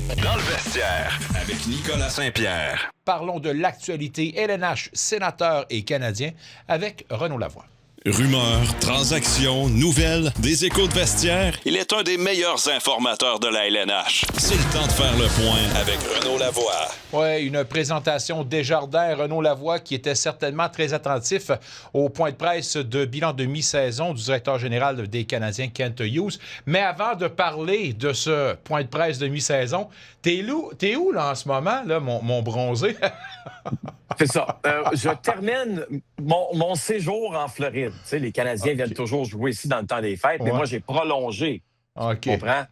but dans le vestiaire avec Nicolas Saint-Pierre. Parlons de l'actualité LNH, sénateur et canadien avec Renaud Lavoie. Rumeurs, transactions, nouvelles, des échos de vestiaire. Il est un des meilleurs informateurs de la LNH. C'est le temps de faire le point avec Renaud Lavoie. Oui, une présentation Desjardins. Renaud Lavoie qui était certainement très attentif au point de presse de bilan de mi-saison du directeur général des Canadiens, Kent Hughes. Mais avant de parler de ce point de presse de mi-saison, t'es où là en ce moment, là, mon bronzé? C'est ça. Je termine mon séjour en Floride. Tu sais, les Canadiens viennent toujours jouer ici dans le temps des fêtes, mais moi, j'ai prolongé. Tu comprends?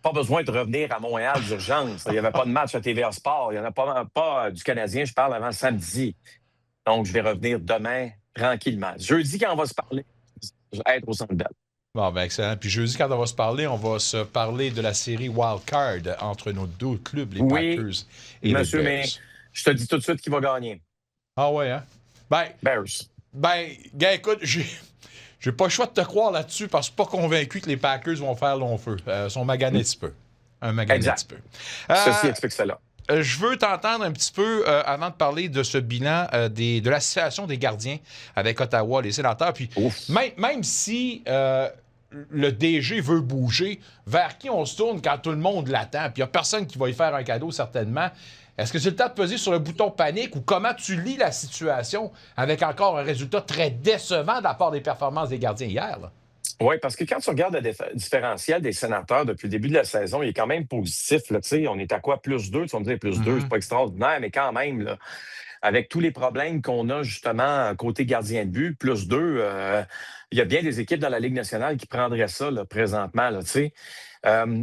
Pas besoin de revenir à Montréal d'urgence. Il n'y avait pas de match à TVA Sport. Il n'y en a pas du Canadien, je parle avant samedi. Donc, je vais revenir demain tranquillement. Jeudi, quand on va se parler, je vais être au Centre Bell. Bon, ben excellent. Puis jeudi, quand on va se parler de la série Wild Card entre nos deux clubs, les Packers et les Bears. Mais je te dis tout de suite qui va gagner. Ah ouais, hein? Bears. Gars, écoute, j'ai pas le choix de te croire là-dessus parce que je suis pas convaincu que les Packers vont faire long feu. Ils sont maganés un petit peu. Exact. Petit peu. Ceci explique cela. Je veux t'entendre un petit peu avant de parler de ce bilan de la situation des gardiens avec Ottawa, les sénateurs. Puis même si le DG veut bouger, vers qui on se tourne quand tout le monde l'attend? Puis il n'y a personne qui va y faire un cadeau, certainement. Est-ce que c'est le temps de peser sur le bouton panique ou comment tu lis la situation avec encore un résultat très décevant de la part des performances des gardiens hier? Là? Oui, parce que quand tu regardes le différentiel des sénateurs depuis le début de la saison, il est quand même positif. Là, on est à quoi? +2, tu vas me dire +2, c'est pas extraordinaire, mais quand même, là, avec tous les problèmes qu'on a justement côté gardien de but, +2, il y a bien des équipes dans la Ligue nationale qui prendraient ça là, présentement. Là,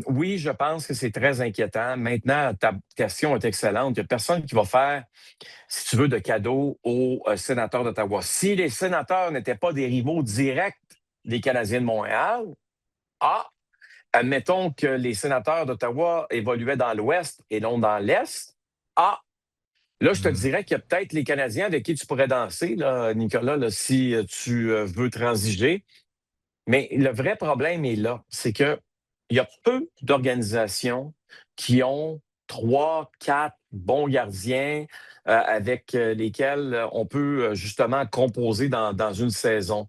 oui, je pense que c'est très inquiétant. Maintenant, ta question est excellente. Il n'y a personne qui va faire, si tu veux, de cadeau aux sénateurs d'Ottawa. Si les sénateurs n'étaient pas des rivaux directs des Canadiens de Montréal, admettons que les sénateurs d'Ottawa évoluaient dans l'Ouest et non dans l'Est, là, je te dirais qu'il y a peut-être les Canadiens avec qui tu pourrais danser, là, Nicolas, là, si tu veux transiger. Mais le vrai problème est là, c'est que il y a peu d'organisations qui ont 3, 4 bons gardiens avec lesquels on peut justement composer dans une saison.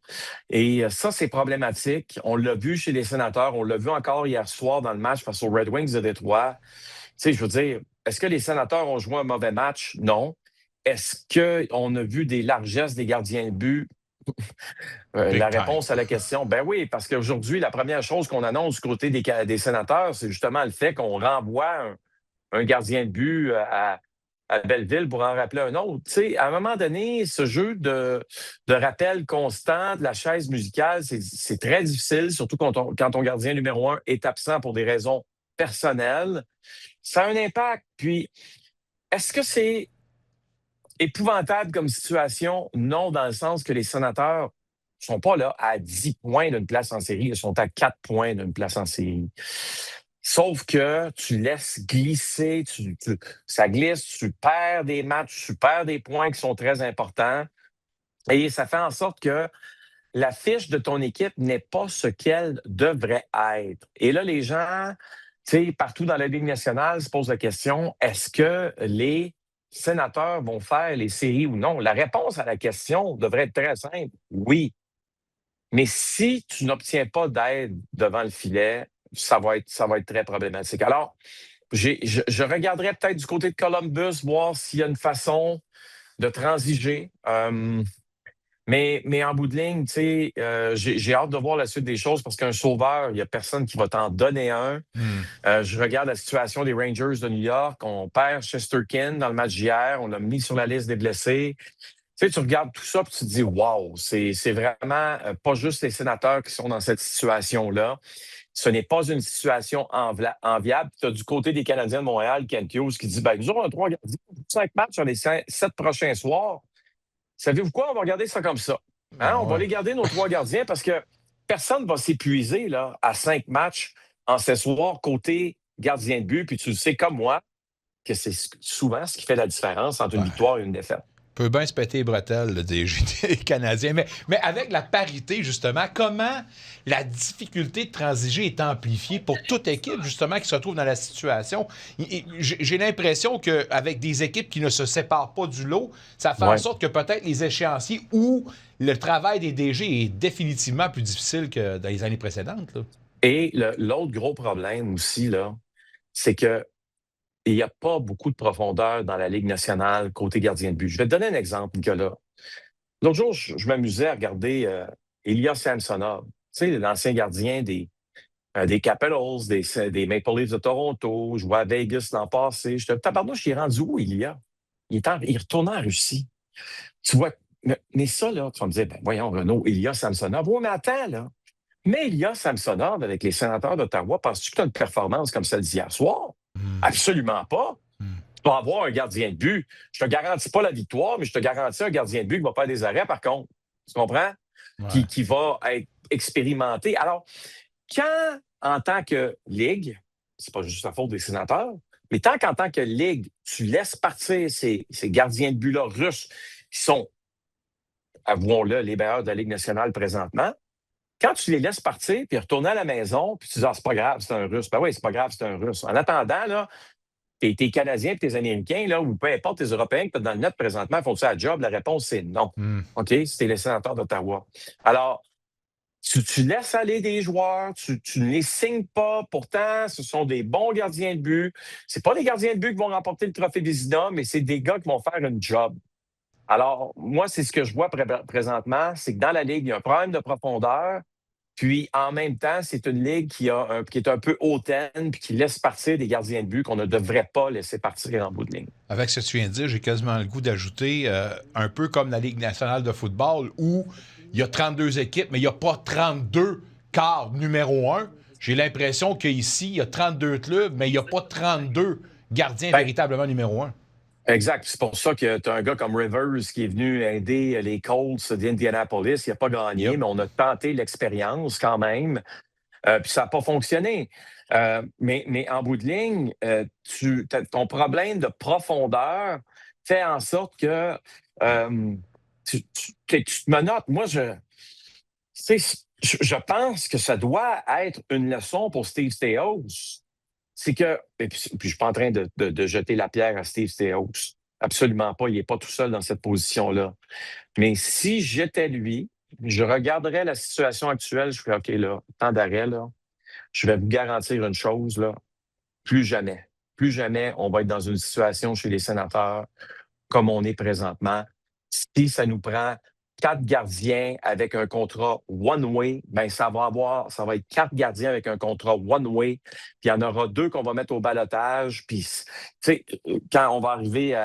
Et ça, c'est problématique. On l'a vu chez les Sénateurs, on l'a vu encore hier soir dans le match face aux Red Wings de Détroit. Tu sais, je veux dire, est-ce que les Sénateurs ont joué un mauvais match? Non. Est-ce qu'on a vu des largesses des gardiens de but? La réponse à la question, ben oui, parce qu'aujourd'hui, la première chose qu'on annonce du côté des Sénateurs, c'est justement le fait qu'on renvoie un gardien de but à Belleville pour en rappeler un autre. Tu sais, à un moment donné, ce jeu de rappel constant de la chaise musicale, c'est très difficile, surtout quand ton gardien numéro 1 est absent pour des raisons personnelles. Ça a un impact. Puis, est-ce que c'est épouvantable comme situation? Non, dans le sens que les Sénateurs ne sont pas là à 10 points d'une place en série, ils sont à 4 points d'une place en série. Sauf que tu laisses glisser, ça glisse, tu perds des matchs, tu perds des points qui sont très importants. Et ça fait en sorte que la fiche de ton équipe n'est pas ce qu'elle devrait être. Et là, les gens, tu sais, partout dans la Ligue nationale se posent la question, est-ce que les Sénateurs vont faire les séries ou non? La réponse à la question devrait être très simple, oui. Mais si tu n'obtiens pas d'aide devant le filet, ça va être très problématique. Alors, je regarderai peut-être du côté de Columbus, voir s'il y a une façon de transiger. Mais en bout de ligne, tu sais, j'ai hâte de voir la suite des choses parce qu'un sauveur, il n'y a personne qui va t'en donner un. Je regarde la situation des Rangers de New York. On perd Shesterkin dans le match d'hier. On l'a mis sur la liste des blessés. Tu sais, tu regardes tout ça et tu te dis, wow, c'est vraiment pas juste les Sénateurs qui sont dans cette situation-là. Ce n'est pas une situation enviable. Tu as du côté des Canadiens de Montréal, Kent Hughes, qui dit, nous aurons 3 gardiens, 5 matchs sur les 7 prochains soirs. Savez-vous quoi? On va regarder ça comme ça. On va les garder, nos 3 gardiens, parce que personne ne va s'épuiser là, à 5 matchs en ce soir côté gardien de but. Puis tu le sais comme moi que c'est souvent ce qui fait la différence entre une victoire et une défaite. Peut bien se péter les bretelles, le DG canadien. Mais avec la parité, justement, comment la difficulté de transiger est amplifiée pour toute équipe, justement, qui se retrouve dans la situation? J'ai l'impression qu'avec des équipes qui ne se séparent pas du lot, ça fait en sorte que peut-être les échéanciers ou le travail des DG est définitivement plus difficile que dans les années précédentes, là. Et l'autre gros problème aussi, là, c'est que il n'y a pas beaucoup de profondeur dans la Ligue nationale côté gardien de but. Je vais te donner un exemple, Nicolas. L'autre jour, je m'amusais à regarder Ilya Samsonov, tu sais, l'ancien gardien des Capitals, des Maple Leafs de Toronto. Je vois à Vegas l'an passé. Je te tabarnouche, il est rendu où, Ilya? Il retourne en Russie. Tu vois, mais ça, là, tu vas me dire, ben voyons, Renaud, Ilya Samsonov. Oui, mais attends, là. Mais Ilya Samsonov, avec les Sénateurs d'Ottawa, penses-tu que tu as une performance comme celle d'hier soir? Absolument pas. Tu vas avoir un gardien de but. Je te garantis pas la victoire, mais je te garantis un gardien de but qui va faire des arrêts, par contre. Tu comprends? Ouais. Qui va être expérimenté. Alors, quand, en tant que Ligue, c'est pas juste la faute des Sénateurs, mais tant qu'en tant que Ligue, tu laisses partir ces gardiens de but-là russes qui sont, avouons-le, les meilleurs de la Ligue nationale présentement, quand tu les laisses partir, puis retourner à la maison, puis tu dis, ah, c'est pas grave, c'est un Russe. Ben oui, c'est pas grave, c'est un Russe. En attendant, là, tes Canadiens et tes Américains, là, ou peu importe tes Européens que tu as dans le net présentement, font-ils la job? La réponse, c'est non. OK? C'était les sénateurs d'Ottawa. Alors, tu laisses aller des joueurs, tu ne les signes pas. Pourtant, ce sont des bons gardiens de but. C'est pas les gardiens de but qui vont remporter le trophée Vézina, mais c'est des gars qui vont faire une job. Alors, moi, c'est ce que je vois présentement, c'est que dans la Ligue, il y a un problème de profondeur. Puis, en même temps, c'est une ligue qui est un peu hautaine puis qui laisse partir des gardiens de but qu'on ne devrait pas laisser partir en bout de ligne. Avec ce que tu viens de dire, j'ai quasiment le goût d'ajouter un peu comme la Ligue nationale de football où il y a 32 équipes, mais il n'y a pas 32 quarts numéro 1. J'ai l'impression qu'ici, il y a 32 clubs, mais il n'y a pas 32 gardiens véritablement numéro 1. Exact. C'est pour ça que tu as un gars comme Rivers qui est venu aider les Colts d'Indianapolis. Il n'a pas gagné, mais on a tenté l'expérience quand même. Puis ça n'a pas fonctionné. Mais en bout de ligne, ton problème de profondeur fait en sorte que tu te menottes. Moi, je pense que ça doit être une leçon pour Steve Staios. C'est que, et puis je ne suis pas en train de jeter la pierre à Steve Staios. Absolument pas. Il n'est pas tout seul dans cette position-là. Mais si j'étais lui, je regarderais la situation actuelle, je ferais OK, là, temps d'arrêt, là. Je vais vous garantir une chose, là. Plus jamais on va être dans une situation chez les sénateurs comme on est présentement. Si ça nous prend 4 gardiens avec un contrat one-way, bien, ça va être 4 gardiens avec un contrat one-way, puis il y en aura 2 qu'on va mettre au ballottage, puis, tu sais, quand on va arriver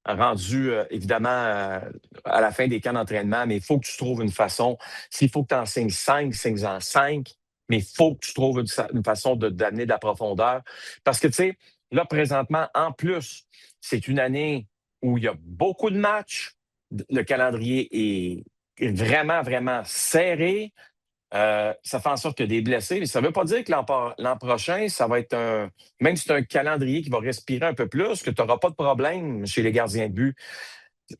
rendu, évidemment, à la fin des camps d'entraînement, mais il faut que tu trouves une façon. S'il faut que tu en signes 5, signe-en 5, mais il faut que tu trouves une façon d'amener de la profondeur. Parce que, tu sais, là, présentement, en plus, c'est une année où il y a beaucoup de matchs. Le calendrier est vraiment, vraiment serré. Ça fait en sorte qu'il y a des blessés. Mais ça ne veut pas dire que l'an prochain, ça va être même si c'est un calendrier qui va respirer un peu plus, que tu n'auras pas de problème chez les gardiens de but.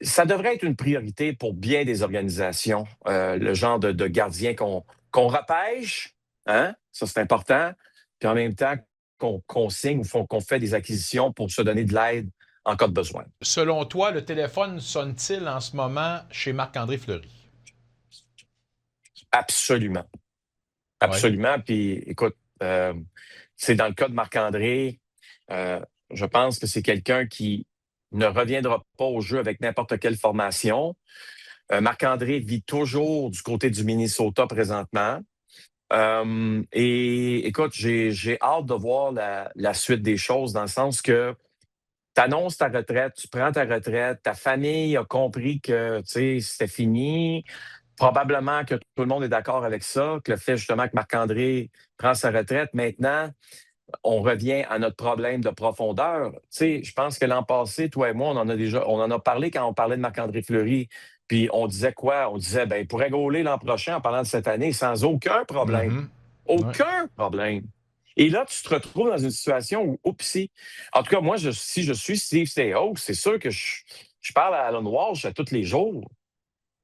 Ça devrait être une priorité pour bien des organisations, le genre de gardien qu'on repêche, hein? Ça, c'est important. Puis en même temps, qu'on signe ou qu'on fait des acquisitions pour se donner de l'aide en cas de besoin. Selon toi, le téléphone sonne-t-il en ce moment chez Marc-André Fleury? Absolument. Absolument. Ouais. Puis, écoute, c'est dans le cas de Marc-André, je pense que c'est quelqu'un qui ne reviendra pas au jeu avec n'importe quelle formation. Marc-André vit toujours du côté du Minnesota présentement. Et écoute, j'ai hâte de voir la suite des choses dans le sens que tu annonces ta retraite, tu prends ta retraite, ta famille a compris que c'était fini. Probablement que tout le monde est d'accord avec ça, que le fait justement que Marc-André prend sa retraite. Maintenant, on revient à notre problème de profondeur. Tu sais, je pense que l'an passé, toi et moi, on en a parlé quand on parlait de Marc-André Fleury. Puis on disait quoi? On disait, ben, il pourrait gauler l'an prochain en parlant de cette année sans aucun problème. Aucun problème. Et là, tu te retrouves dans une situation où, oupsie. En tout cas, moi, si je suis Steve Staios, c'est sûr que je parle à Alan Walsh tous les jours.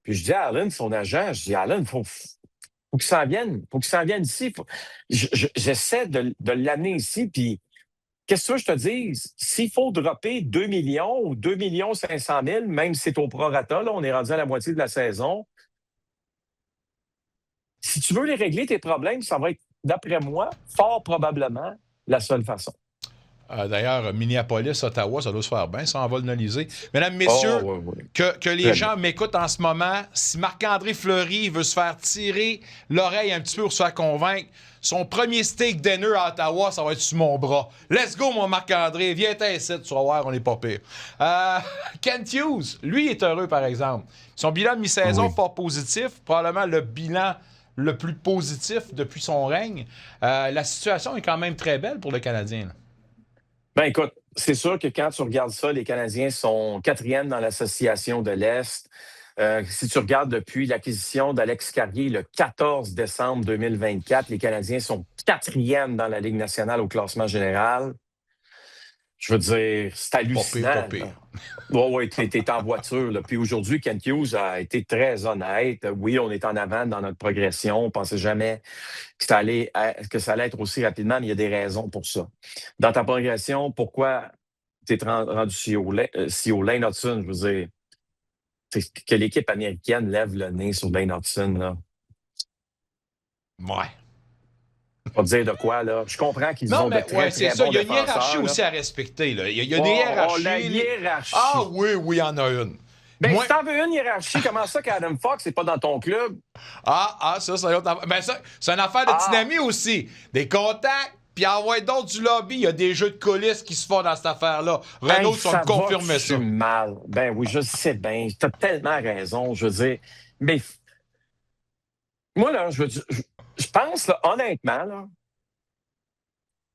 Puis je dis à Alan, son agent, je dis, Alan, faut qu'il s'en vienne. Faut qu'il s'en vienne ici. J'essaie de l'amener ici. Puis qu'est-ce que je te dise? S'il faut dropper 2 millions ou 2 500 000, même si c'est au prorata, là, on est rendu à la moitié de la saison. Si tu veux les régler, tes problèmes, ça va être, d'après moi, fort probablement la seule façon. D'ailleurs, Minneapolis, Ottawa, ça doit se faire bien, ça, on va l'analyser. Mesdames, messieurs, que les gens m'écoutent en ce moment, si Marc-André Fleury veut se faire tirer l'oreille un petit peu pour se faire convaincre, son premier steak dinner à Ottawa, ça va être sur mon bras. Let's go, mon Marc-André, viens t'incite, tu vas voir, on n'est pas pire. Kent Hughes, lui, est heureux, par exemple. Son bilan de mi-saison, fort positif, probablement le bilan le plus positif depuis son règne. La situation est quand même très belle pour le Canadien, là. Ben écoute, c'est sûr que quand tu regardes ça, les Canadiens sont 4e dans l'association de l'Est. Si tu regardes depuis l'acquisition d'Alex Carrier le 14 décembre 2024, les Canadiens sont 4e dans la Ligue nationale au classement général. Je veux dire, c'est hallucinant. Pas pire. Oui, t'es en voiture. Là. Puis aujourd'hui, Kent Hughes a été très honnête. Oui, on est en avant dans notre progression. On ne pensait jamais que ça allait être aussi rapidement, mais il y a des raisons pour ça. Dans ta progression, pourquoi tu es rendu si haut? Lane Hudson, je veux dire, que l'équipe américaine lève le nez sur Lane Hudson, là. Ouais. Pas te dire de quoi, là. Je comprends qu'ils ont de très, c'est très ça. bons Il y a une hiérarchie défenseurs, aussi à respecter, là. Il y a des hiérarchies. La hiérarchie. Ah oui, il y en a une. Ben, si t'en veux une hiérarchie, comment ça qu'Adam Fox n'est pas dans ton club? Ça, c'est une autre affaire. Ben, ça, c'est une affaire de dynamie aussi. Des contacts, puis envoyer d'autres du lobby. Il y a des jeux de coulisses qui se font dans cette affaire-là. Renaud, tu vas me confirmer ça. Mal. Ben oui, je sais bien. T'as tellement raison. Je veux dire, mais moi, là, je pense, là, honnêtement, là,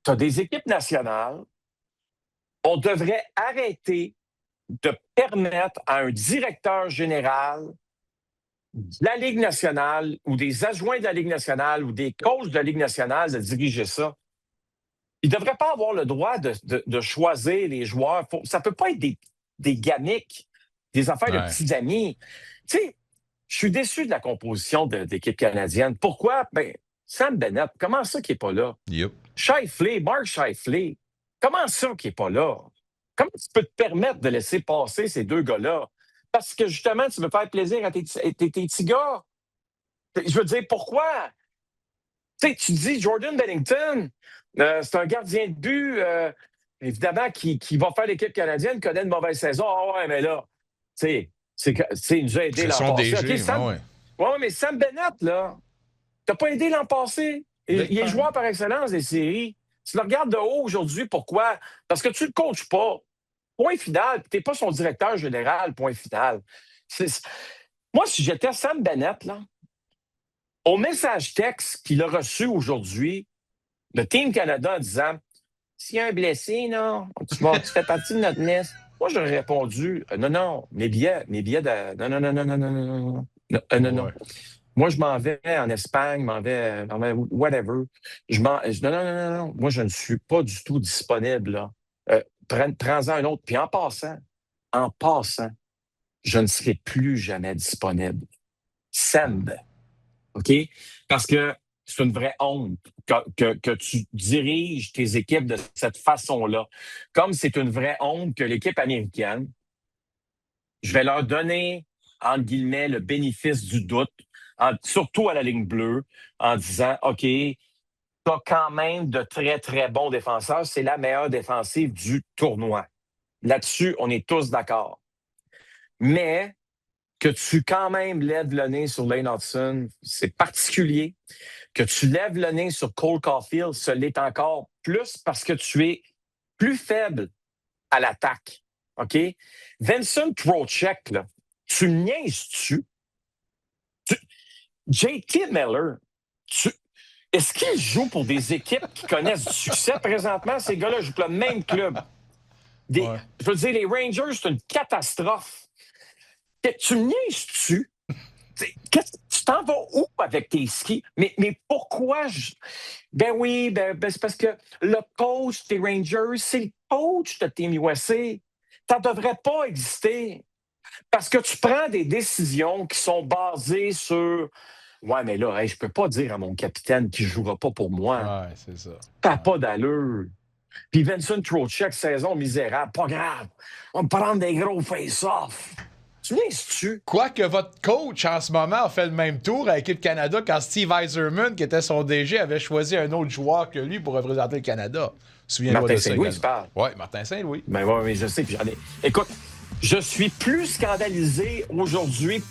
t'as des équipes nationales. On devrait arrêter de permettre à un directeur général de la Ligue nationale ou des adjoints de la Ligue nationale ou des coachs de la Ligue nationale de diriger ça. Il ne devrait pas avoir le droit de choisir les joueurs. Ça ne peut pas être des gamiques, des affaires de petits amis. Tu sais, je suis déçu de la composition de l'équipe canadienne. Pourquoi? Ben, Sam Bennett, comment ça qu'il n'est pas là? Yep. Mark Scheifele, comment ça qu'il n'est pas là? Comment tu peux te permettre de laisser passer ces deux gars-là? Parce que justement, tu veux faire plaisir à tes petits gars. Je veux dire, pourquoi? Tu sais, tu dis Jordan Bennington, c'est un gardien de but, évidemment, qui va faire l'équipe canadienne, connaît une mauvaise saison. Ah ouais, mais là, tu sais, il nous a aidé l'an passé. Okay, mais Sam Bennett, là, t'as pas aidé l'an passé. Il est joueur par excellence des séries. Tu le regardes de haut aujourd'hui, pourquoi? Parce que tu le coaches pas. Point final. Tu n'es pas son directeur général, point final. Moi, si j'étais Sam Bennett, là, au message texte qu'il a reçu aujourd'hui, le Team Canada en disant s'il y a un blessé, non, tu fais partie de notre liste. Moi, j'aurais répondu non, mes billets non. Non. Moi, je m'en vais en Espagne, m'en vais whatever. Non. Moi, je ne suis pas du tout disponible, là. Prends-en un autre. Puis en passant, je ne serai plus jamais disponible. Send. OK? Parce que c'est une vraie honte que tu diriges tes équipes de cette façon-là. Comme c'est une vraie honte que l'équipe américaine, je vais leur donner, entre guillemets, le bénéfice du doute, surtout à la ligne bleue, en disant, OK, tu as quand même de très, très bons défenseurs. C'est la meilleure défensive du tournoi. Là-dessus, on est tous d'accord. Mais que tu quand même lèves le nez sur Lane Hudson, c'est particulier. Que tu lèves le nez sur Cole Caulfield, ce l'est encore plus parce que tu es plus faible à l'attaque. OK? Vincent Trocheck, là, tu me niaises-tu? JT Miller, est-ce qu'il joue pour des équipes qui connaissent du succès présentement? Ces gars-là jouent pour le même club. Je veux dire, les Rangers, c'est une catastrophe. Tu me niaises-tu? Tu t'en vas où avec tes skis? Mais pourquoi? Ben oui, c'est parce que le coach des Rangers, c'est le coach de Team USA. Ça ne devrait pas exister. Parce que tu prends des décisions qui sont basées sur ouais, mais là, hey, je peux pas dire à mon capitaine qu'il jouera pas pour moi. Ouais, c'est ça. T'as pas d'allure. Puis Vincent Trocheck, saison misérable, pas grave. On va prendre des gros face-off. Tu viens-tu? Quoique votre coach, en ce moment, a fait le même tour avec l'équipe Canada quand Steve Yzerman, qui était son DG, avait choisi un autre joueur que lui pour représenter le Canada. Souviens-toi Martin de ça. Saint-Louis, tu parles? Oui, Martin Saint-Louis. Ben ouais, mais je sais, puis j'en ai. Écoute, je suis plus scandalisé aujourd'hui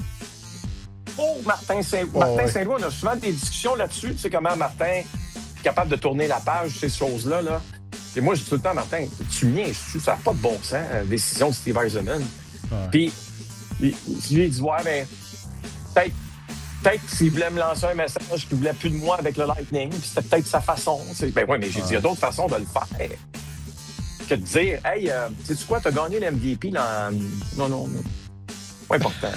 pour Martin Saint-Louis. Martin Saint-Louis, on a souvent des discussions là-dessus. Tu sais comment Martin est capable de tourner la page, ces choses-là. Là. Et moi, je dis tout le temps, Martin, tu viens, ça n'a pas de bon sens, la décision de Steve Yzerman. Puis, lui, il dit, ouais, mais peut-être s'il voulait me lancer un message qu'il voulait plus de moi avec le Lightning, puis c'était peut-être sa façon. Ben oui, mais j'ai dit, il y a d'autres façons de le faire que de dire, hey, sais-tu quoi, t'as gagné l'MVP dans. Non. Pas important.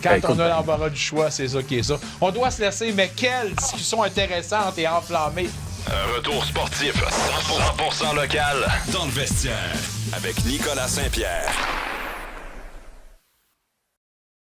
Quand on a l'embarras du choix, c'est ça qui est ça. On doit se laisser, mais quelle discussion intéressante et enflammée. Un retour sportif 100% local dans le vestiaire avec Nicolas Saint-Pierre.